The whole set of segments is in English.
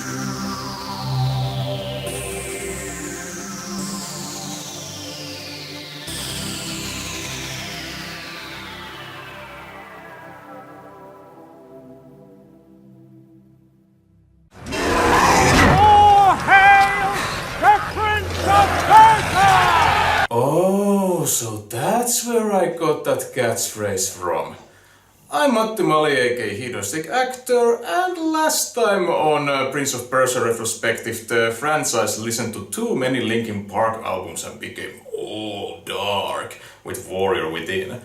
Oh, so that's where I got that catchphrase from. I'm Matti Mali, aka Hedonistic Actor, and last time on Prince of Persia retrospective, the franchise listened to too many Linkin Park albums and became all dark with Warrior Within.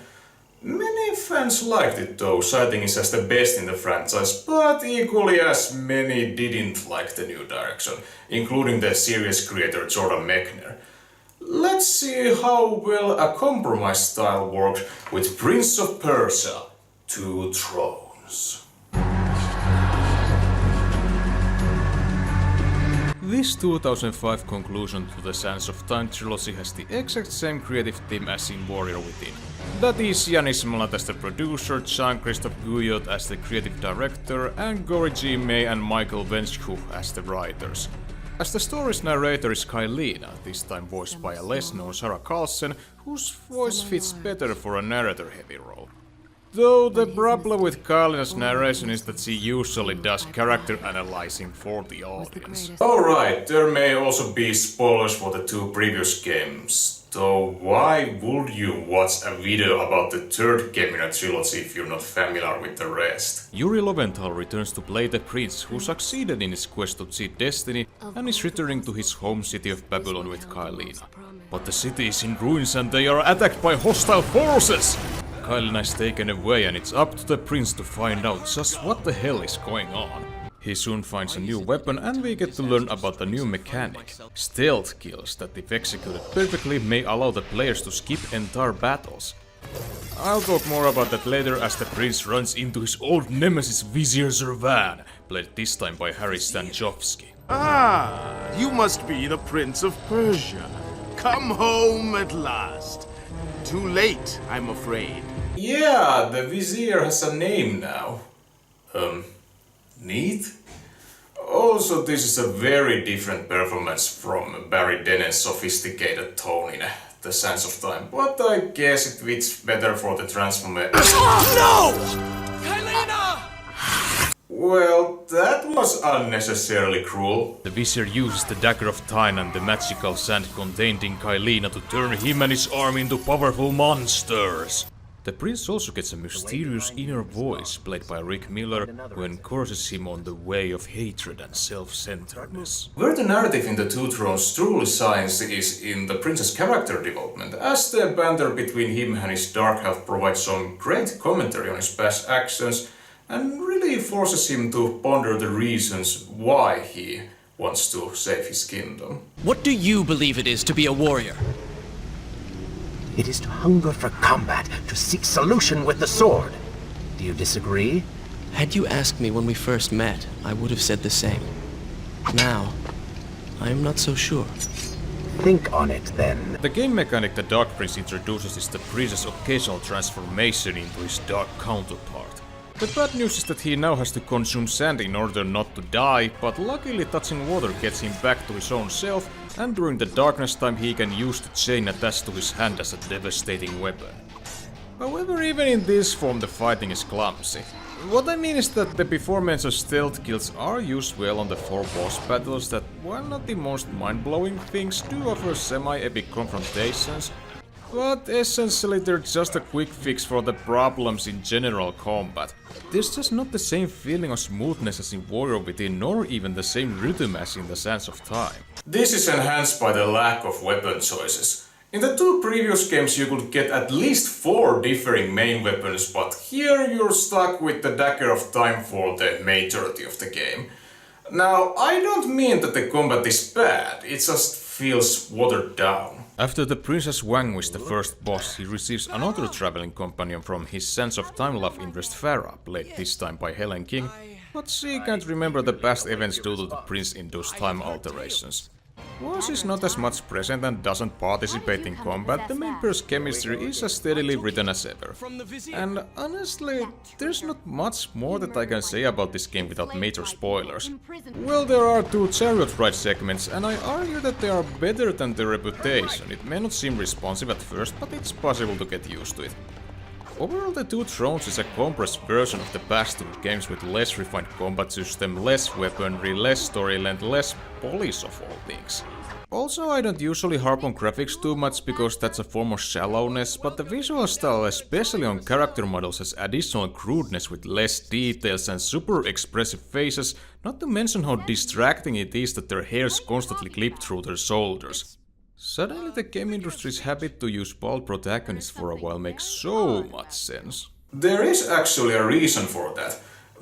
Many fans liked it though, citing it as the best in the franchise, but equally as many didn't like the new direction, including the series creator Jordan Mechner. Let's see how well a compromise style works with Prince of Persia: Two Thrones. This 2005 conclusion to the Sands of Time trilogy has the exact same creative team as in Warrior Within. That is Yanis Malat as the producer, Jean-Christophe as the creative director, and Gori G. May and Michael Venchuk as the writers. As the story's narrator is Kylina, this time voiced by a less-known Sarah Carlson, whose voice fits better for a narrator-heavy role. Though the problem with Kylina's narration is that she usually does character analyzing for the audience. Alright, there may also be spoilers for the two previous games. So why would you watch a video about the third game in a trilogy if you're not familiar with the rest? Yuri Lowenthal returns to play the prince who succeeded in his quest to cheat destiny and is returning to his home city of Babylon with Kylina. But the city is in ruins and they are attacked by hostile forces! Kylina is taken away and it's up to the prince to find out just what the hell is going on. He soon finds a new weapon and we get to learn about the new mechanic. Stealth kills that if executed perfectly may allow the players to skip entire battles. I'll talk more about that later as the prince runs into his old nemesis Vizier Zervan, played this time by Harry Stanchowski. Ah, you must be the Prince of Persia. Come home at last. Too late, I'm afraid. Yeah, the Vizier has a name now. Neat. Also, this is a very different performance from Barry Dennen's sophisticated tone in The Sands of Time, but I guess it fits better for the transformation. No! Well, that was unnecessarily cruel. The Vizier uses the Dagger of Time and the magical sand contained in Kylina to turn him and his army into powerful monsters. The prince also gets a mysterious inner voice played by Rick Miller who encourages him on the way of hatred and self-centeredness. Where the narrative in the Two Thrones truly shines is in the prince's character development, as the banter between him and his dark elf provides some great commentary on his past actions and really forces him to ponder the reasons why he wants to save his kingdom. What do you believe it is to be a warrior? It is to hunger for combat, to seek solution with the sword. Do you disagree? Had you asked me when we first met, I would have said the same. Now, I am not so sure. Think on it then. The game mechanic the Dark Prince introduces is the prince's occasional transformation into his dark counterpart. The bad news is that he now has to consume sand in order not to die, but luckily touching water gets him back to his own self, and during the darkness time he can use the chain attached to his hand as a devastating weapon. However, even in this form the fighting is clumsy. What I mean is that the before-mentioned stealth kills are used well on the 4 boss battles that, while not the most mind-blowing things, do offer semi-epic confrontations, but essentially they're just a quick fix for the problems in general combat. There's just not the same feeling of smoothness as in Warrior Within, nor even the same rhythm as in the Sands of Time. This is enhanced by the lack of weapon choices. In the 2 previous games you could get at least 4 differing main weapons, but here you're stuck with the Dagger of Time for the majority of the game. Now, I don't mean that the combat is bad, it just feels watered down. After the Princess Wang the first boss, he receives another traveling companion from his Sands of Time love interest Farah, played this time by Helen King, but she can't remember the past events due to the prince-induced time alterations. Voice is not as much present and doesn't participate in combat, the main person's chemistry is as steadily written as ever. And honestly, there's not much more that I can say about this game without major spoilers. Well, there are 2 chariot ride segments, and I argue that they are better than their reputation. It may not seem responsive at first, but it's possible to get used to it. Overall, The Two Thrones is a compressed version of the past 2 games with less refined combat system, less weaponry, less story length, less polish of all things. Also, I don't usually harp on graphics too much because that's a form of shallowness, but the visual style, especially on character models, has additional crudeness with less details and super expressive faces, not to mention how distracting it is that their hairs constantly clip through their shoulders. Suddenly the game industry's habit to use bald protagonists for a while makes so much sense. There is actually a reason for that.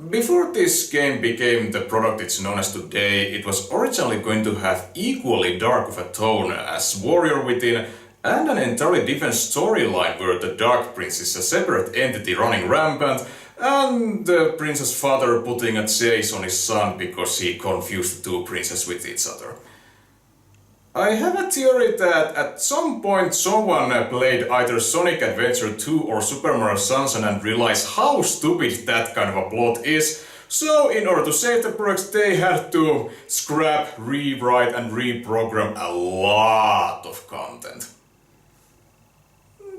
Before this game became the product it's known as today, it was originally going to have equally dark of a tone as Warrior Within and an entirely different storyline where the Dark Prince is a separate entity running rampant and the prince's father putting a chase on his son because he confused the 2 princes with each other. I have a theory that at some point someone played either Sonic Adventure 2 or Super Mario Sunshine and realized how stupid that kind of a plot is, so in order to save the project they had to scrap, rewrite and reprogram a lot of content.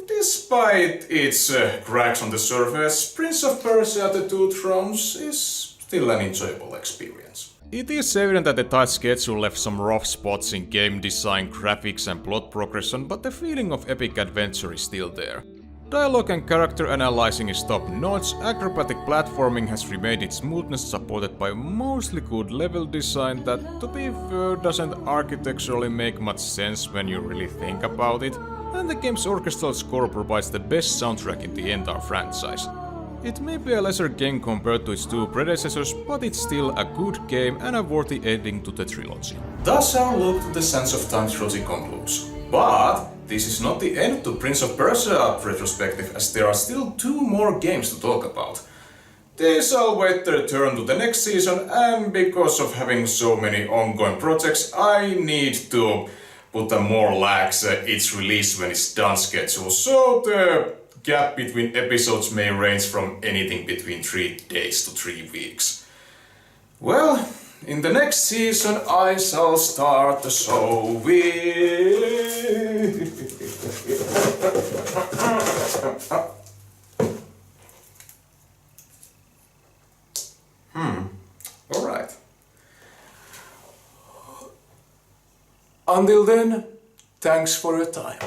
Despite its cracks on the surface, Prince of Persia: The Two Thrones is still an enjoyable experience. It is evident that the tight schedule left some rough spots in game design, graphics and plot progression, but the feeling of epic adventure is still there. Dialogue and character analyzing is top notch, acrobatic platforming has remained its smoothness supported by mostly good level design that, to be fair, doesn't architecturally make much sense when you really think about it, and the game's orchestral score provides the best soundtrack in the entire franchise. It may be a lesser game compared to its 2 predecessors, but it's still a good game and a worthy ending to the trilogy. Thus our look to the Sands of Time trilogy concludes. But this is not the end to Prince of Persia retrospective, as there are still 2 more games to talk about. These I'll wait their turn to the next season, and because of having so many ongoing projects, I need to put a more lax its release when it's done schedule, so the gap between episodes may range from anything between 3 days to 3 weeks. Well, in the next season I shall start the show with... Alright. Until then, thanks for your time.